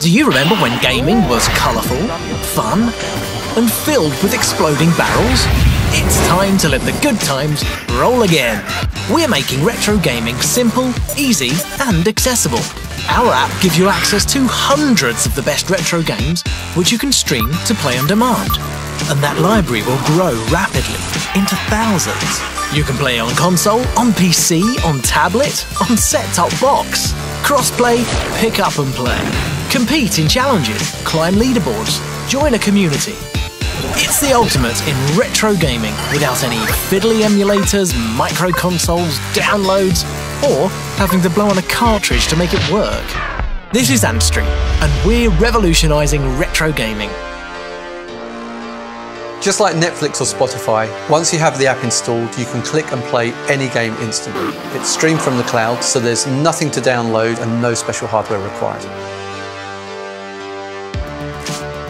Do you remember when gaming was colourful, fun, and filled with exploding barrels? It's time to let the good times roll again. We're making retro gaming simple, easy, and accessible. Our app gives you access to hundreds of the best retro games, which you can stream to play on demand. And that library will grow rapidly into thousands. You can play on console, on PC, on tablet, on set-top box. Cross-play, pick up and play. Compete in challenges, climb leaderboards, join a community. It's the ultimate in retro gaming without any fiddly emulators, micro consoles, downloads, or having to blow on a cartridge to make it work. This is Antstream, and we're revolutionising retro gaming. Just like Netflix or Spotify, once you have the app installed, you can click and play any game instantly. It's streamed from the cloud, so there's nothing to download and no special hardware required.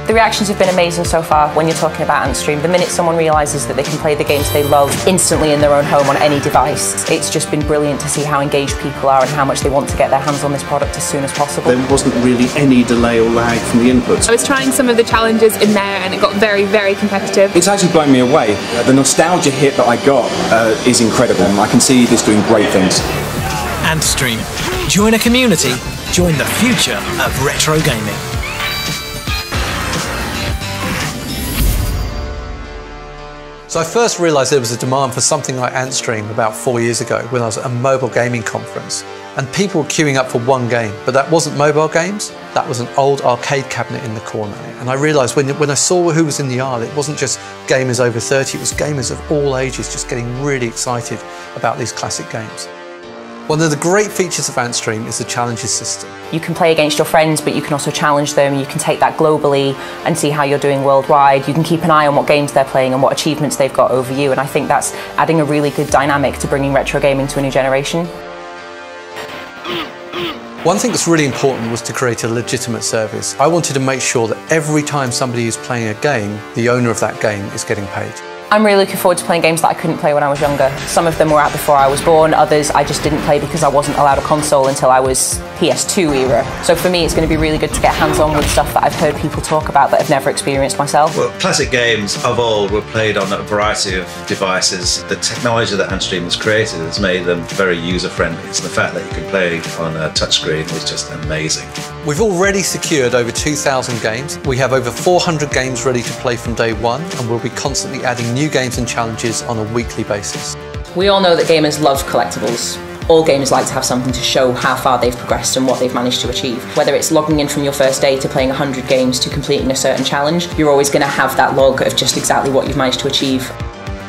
The reactions have been amazing so far when you're talking about Antstream. The minute someone realises that they can play the games they love instantly in their own home on any device, it's just been brilliant to see how engaged people are and how much they want to get their hands on this product as soon as possible. There wasn't really any delay or lag from the inputs. I was trying some of the challenges in there and it got very, very competitive. It's actually blown me away. The nostalgia hit that I got is incredible. I can see this doing great things. Antstream. Join a community, join the future of retro gaming. So I first realised there was a demand for something like Antstream about 4 years ago when I was at a mobile gaming conference. And people were queuing up for one game, but that wasn't mobile games, that was an old arcade cabinet in the corner. And I realised when I saw who was in the aisle, it wasn't just gamers over 30, it was gamers of all ages just getting really excited about these classic games. One of the great features of Antstream is the challenges system. You can play against your friends, but you can also challenge them. You can take that globally and see how you're doing worldwide. You can keep an eye on what games they're playing and what achievements they've got over you. And I think that's adding a really good dynamic to bringing retro gaming to a new generation. One thing that's really important was to create a legitimate service. I wanted to make sure that every time somebody is playing a game, the owner of that game is getting paid. I'm really looking forward to playing games that I couldn't play when I was younger. Some of them were out before I was born, others I just didn't play because I wasn't allowed a console until I was PS2 era. So for me it's going to be really good to get hands-on with stuff that I've heard people talk about that I've never experienced myself. Well, classic games of old were played on a variety of devices. The technology that Antstream has created has made them very user-friendly. So the fact that you can play on a touchscreen is just amazing. We've already secured over 2,000 games. We have over 400 games ready to play from day one, and we'll be constantly adding new games and challenges on a weekly basis. We all know that gamers love collectibles. All gamers like to have something to show how far they've progressed and what they've managed to achieve. Whether it's logging in from your first day to playing 100 games to completing a certain challenge, you're always going to have that log of just exactly what you've managed to achieve.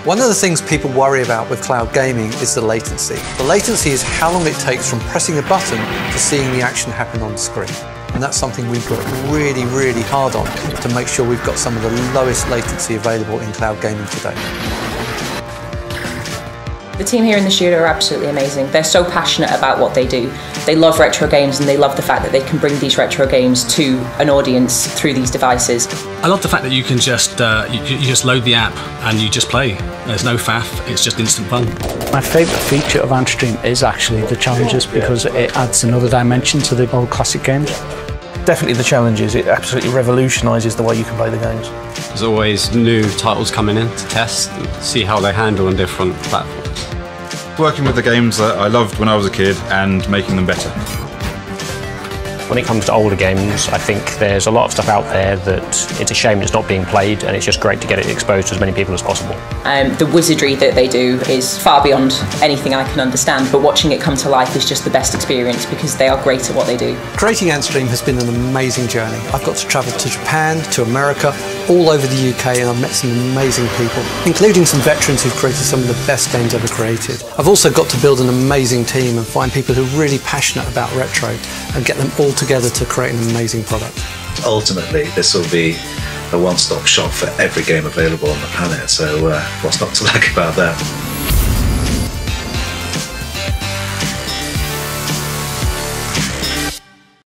One of the things people worry about with cloud gaming is the latency. The latency is how long it takes from pressing a button to seeing the action happen on the screen. And that's something we've worked really, really hard on to make sure we've got some of the lowest latency available in cloud gaming today. The team here in the studio are absolutely amazing. They're so passionate about what they do. They love retro games and they love the fact that they can bring these retro games to an audience through these devices. I love the fact that you can just you just load the app and you just play. There's no faff, it's just instant fun. My favourite feature of Antstream is actually the challenges because it adds another dimension to the old classic games. Definitely the challenges, it absolutely revolutionises the way you can play the games. There's always new titles coming in to test and see how they handle on different platforms. Working with the games that I loved when I was a kid and making them better. When it comes to older games, I think there's a lot of stuff out there that it's a shame it's not being played, and it's just great to get it exposed to as many people as possible. The wizardry that they do is far beyond anything I can understand, but watching it come to life is just the best experience because they are great at what they do. Creating Antstream has been an amazing journey. I've got to travel to Japan, to America, all over the UK, and I've met some amazing people, including some veterans who've created some of the best games ever created. I've also got to build an amazing team and find people who are really passionate about retro and get them all together to create an amazing product. Ultimately, this will be a one-stop shop for every game available on the planet, so what's not to like about that?